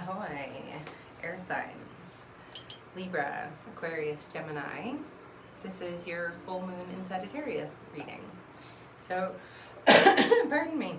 Ahoy, air signs, Libra, Aquarius, Gemini. This is your full moon in Sagittarius reading. So, pardon me.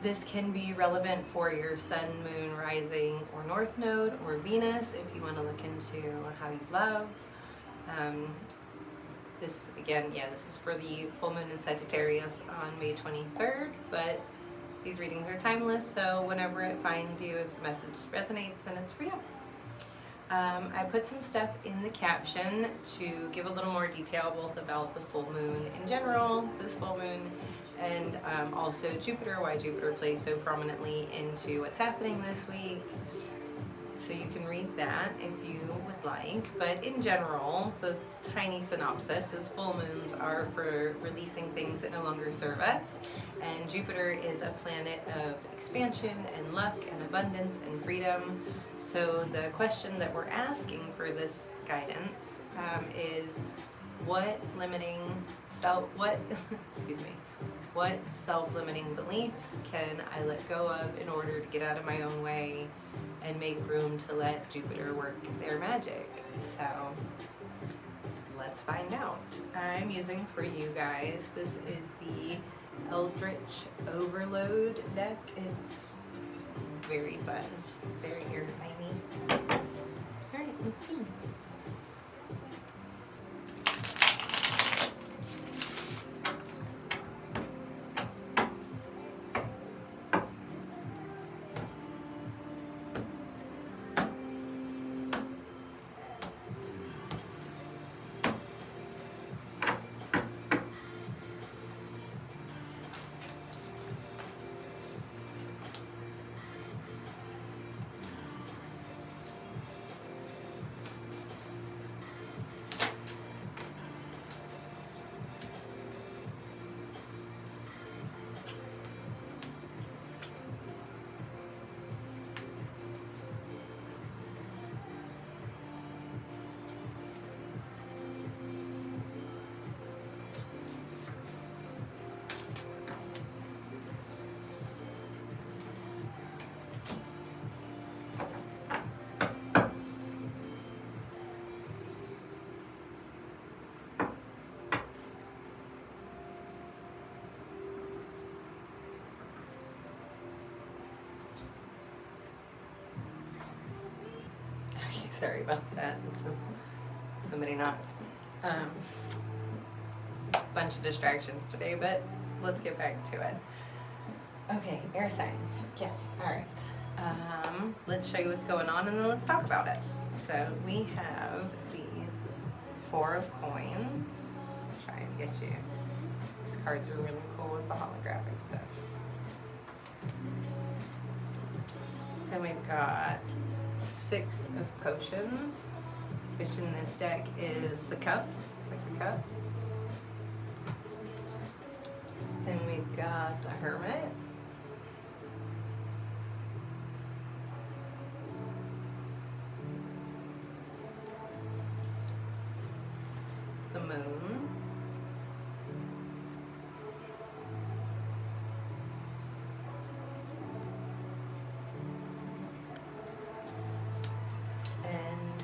This can be relevant for your sun, moon, rising, or north node, or Venus if you want to look into how you love. This is for the full moon in Sagittarius on May 23rd, but these readings are timeless, so whenever it finds you, if the message resonates, then it's for you. I put some stuff in the caption to give a little more detail both about the full moon in general, this full moon, and also Jupiter, why Jupiter plays so prominently into what's happening this week. So you can read that if you would like, but in general, the tiny synopsis is full moons are for releasing things that no longer serve us, and Jupiter is a planet of expansion and luck and abundance and freedom. So the question that we're asking for this guidance is what self-limiting beliefs can I let go of in order to get out of my own way and make room to let Jupiter work their magic? So let's find out. I'm using for you guys, this is the Eldritch Overload deck. It's very fun, very ear signy. Alright, let's see. Sorry about that. Somebody knocked. Bunch of distractions today, but let's get back to it. Okay, air signs. Yes, alright. Let's show you what's going on and then let's talk about it. So we have the Four of Coins. Let's try and get you. These cards are really cool with the holographic stuff. Then we've got Six of Potions, which in this deck is the Cups, Six of Cups. Then we've got the Hermit. The Moon.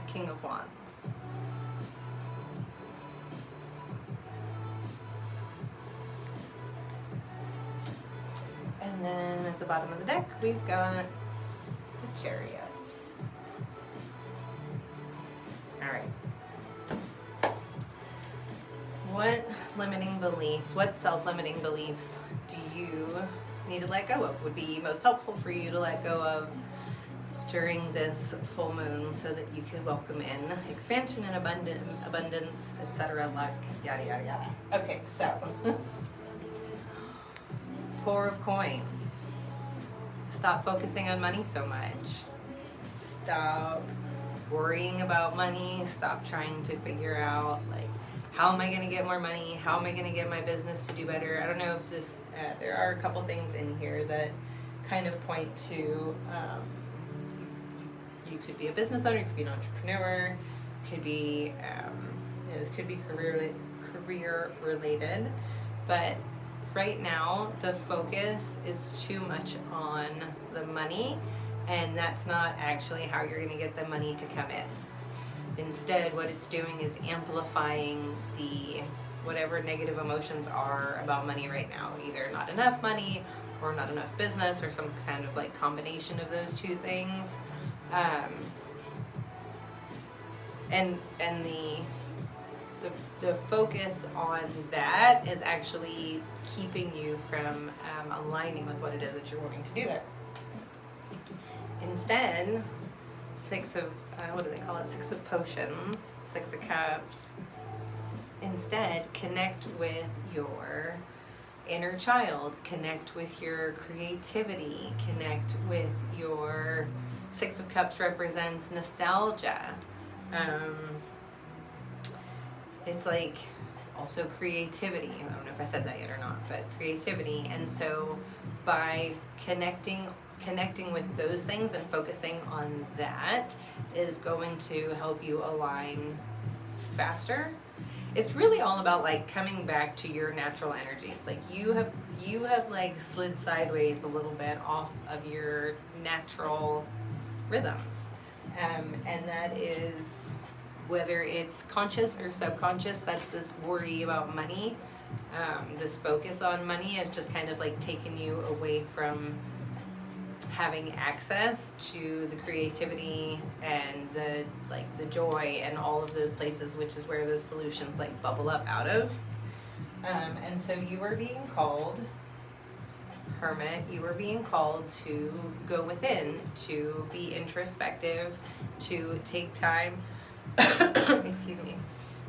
King of Wands. And then at the bottom of the deck, we've got the Chariot. Alright. What limiting beliefs, what self-limiting beliefs do you need to let go of? Would be most helpful for you to let go of during this full moon so that you can welcome in expansion and abundance, etc., luck, yada, yada, yada. Okay, so Four of Coins. Stop focusing on money so much. Stop worrying about money. Stop trying to figure out, like, how am I going to get more money? How am I going to get my business to do better? I don't know if this, there are a couple things in here that kind of point to, you could be a business owner, you could be an entrepreneur, could be, this could be career related, but right now the focus is too much on the money, and that's not actually how you're going to get the money to come in. Instead, what it's doing is amplifying the whatever negative emotions are about money right now, either not enough money or not enough business or some kind of like combination of those two things. And the focus on that is actually keeping you from aligning with what it is that you're wanting to do there. Instead, what do they call it? 6 of Potions, 6 of Cups. Instead, connect with your inner child, connect with your creativity, connect with your 6 of Cups represents nostalgia. It's like also creativity. I don't know if I said that yet or not, but creativity. And so by connecting with those things and focusing on that is going to help you align faster. It's really all about like coming back to your natural energy. It's like you have like slid sideways a little bit off of your natural rhythms. And that is, whether it's conscious or subconscious, that's this worry about money. This focus on money is just kind of like taking you away from having access to the creativity and the joy and all of those places, which is where those solutions like bubble up out of. And so you are being called, Hermit, you are being called to go within, to be introspective, to take time excuse me,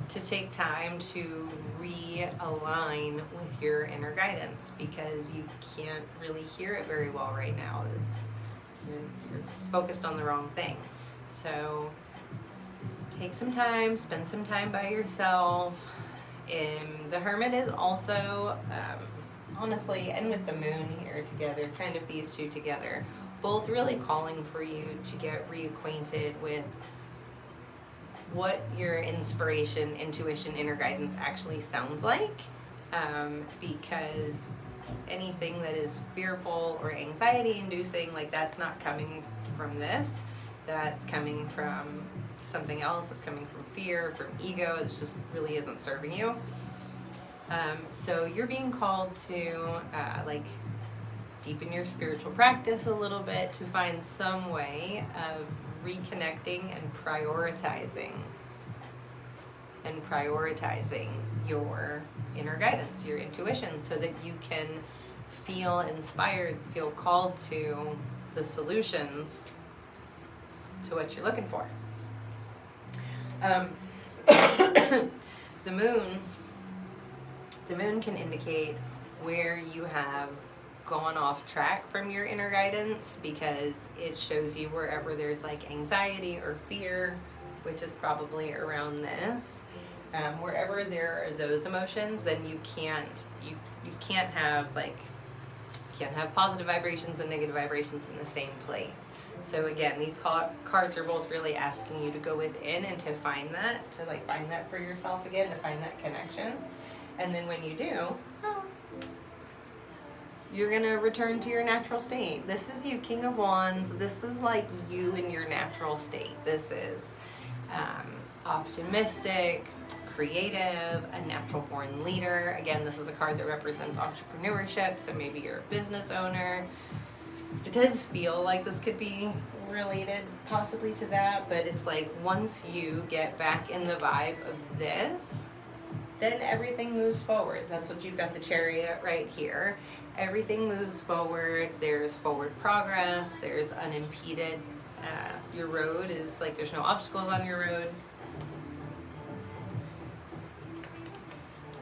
to take time to realign with your inner guidance, because you can't really hear it very well right now. You're focused on the wrong thing. So take some time, spend some time by yourself. The Hermit is also, honestly, and with the Moon here together, kind of these two together, both really calling for you to get reacquainted with what your inspiration, intuition, inner guidance actually sounds like, because anything that is fearful or anxiety inducing, like that's not coming from this, that's coming from something else, it's coming from fear, from ego, it just really isn't serving you. So you're being called to deepen your spiritual practice a little bit, to find some way of reconnecting and prioritizing your inner guidance, your intuition, so that you can feel inspired, feel called to the solutions to what you're looking for. The moon can indicate where you have gone off track from your inner guidance, because it shows you wherever there's like anxiety or fear, which is probably around this. Wherever there are those emotions, then you can't have positive vibrations and negative vibrations in the same place. So again, these cards are both really asking you to go within and to find that, find that for yourself again, to find that connection. And then when you do, you're going to return to your natural state. This is you, King of Wands. This is like you in your natural state. This is optimistic, creative, a natural born leader. Again, this is a card that represents entrepreneurship, so maybe you're a business owner. It does feel like this could be related possibly to that, but it's like once you get back in the vibe of this, then everything moves forward. That's what you've got, the Chariot right here. Everything moves forward. There's forward progress. There's unimpeded. Your road is like there's no obstacles on your road.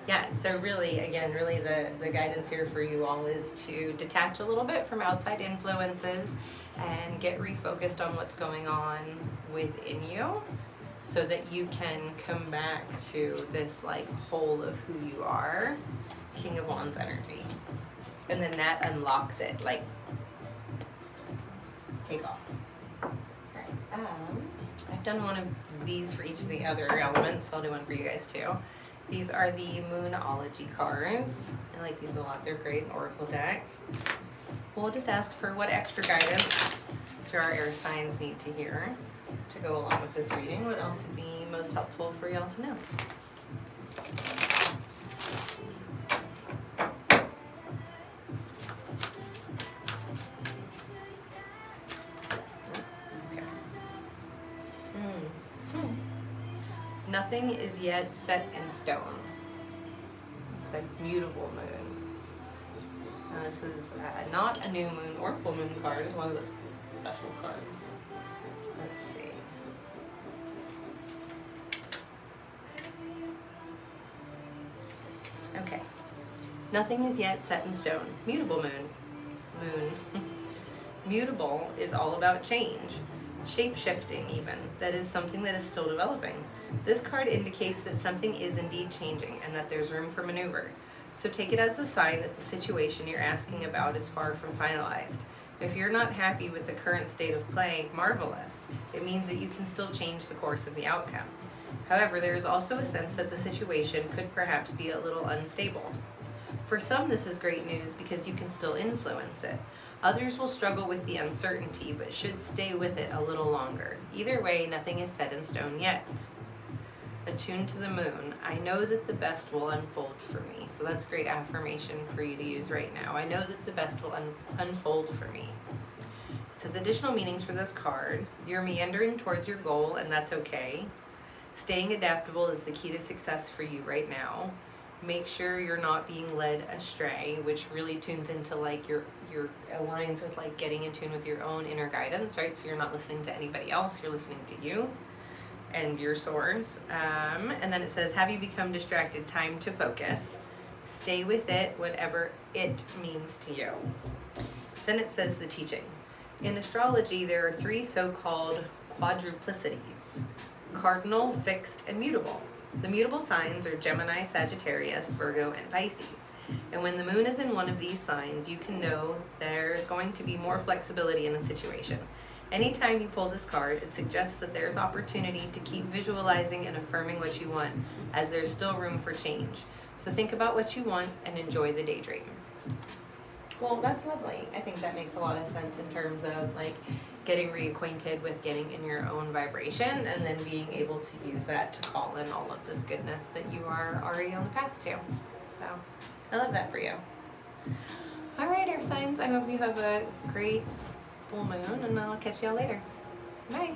Yeah, so really, again, the guidance here for you all is to detach a little bit from outside influences and get refocused on what's going on within you, so that you can come back to this like whole of who you are, King of Wands energy. And then that unlocks it, like take off. Alright, I've done one of these for each of the other elements, so I'll do one for you guys too. These are the Moonology cards. I like these a lot. They're great. Oracle deck. We'll just ask for what extra guidance do our air signs need to hear to go along with this reading. What else would be most helpful for y'all to know? Nothing is yet set in stone. It's like mutable moon. This is not a new moon or full moon card. It's one of the special cards. Let's see. Okay. Nothing is yet set in stone. Mutable moon. Mutable is all about change. Shape-shifting even. That is something that is still developing. This card indicates that something is indeed changing and that there's room for maneuver. So take it as a sign that the situation you're asking about is far from finalized. If you're not happy with the current state of play, marvelous. It means that you can still change the course of the outcome. However, there is also a sense that the situation could perhaps be a little unstable. For some, this is great news because you can still influence it. Others will struggle with the uncertainty, but should stay with it a little longer. Either way, nothing is set in stone yet. Attuned to the moon. I know that the best will unfold for me. So that's great affirmation for you to use right now. I know that the best will unfold for me. It says additional meanings for this card. You're meandering towards your goal, and that's okay. Staying adaptable is the key to success for you right now. Make sure you're not being led astray, which really tunes into like your aligns with like getting in tune with your own inner guidance, right? So you're not listening to anybody else, you're listening to you and your source. And then it says, have you become distracted? Time to focus. Stay with it, whatever it means to you. Then it says the teaching. In astrology, there are 3 so-called quadruplicities: cardinal, fixed, and mutable. The mutable signs are Gemini, Sagittarius, Virgo, and Pisces. And when the moon is in one of these signs, you can know there's going to be more flexibility in a situation. Anytime you pull this card, it suggests that there's opportunity to keep visualizing and affirming what you want, as there's still room for change. So think about what you want and enjoy the daydream. Well, that's lovely. I think that makes a lot of sense in terms of like getting reacquainted with getting in your own vibration and then being able to use that to call in all of this goodness that you are already on the path to. So I love that for you. All right, air signs, I hope you have a great full moon, and I'll catch y'all later. Bye.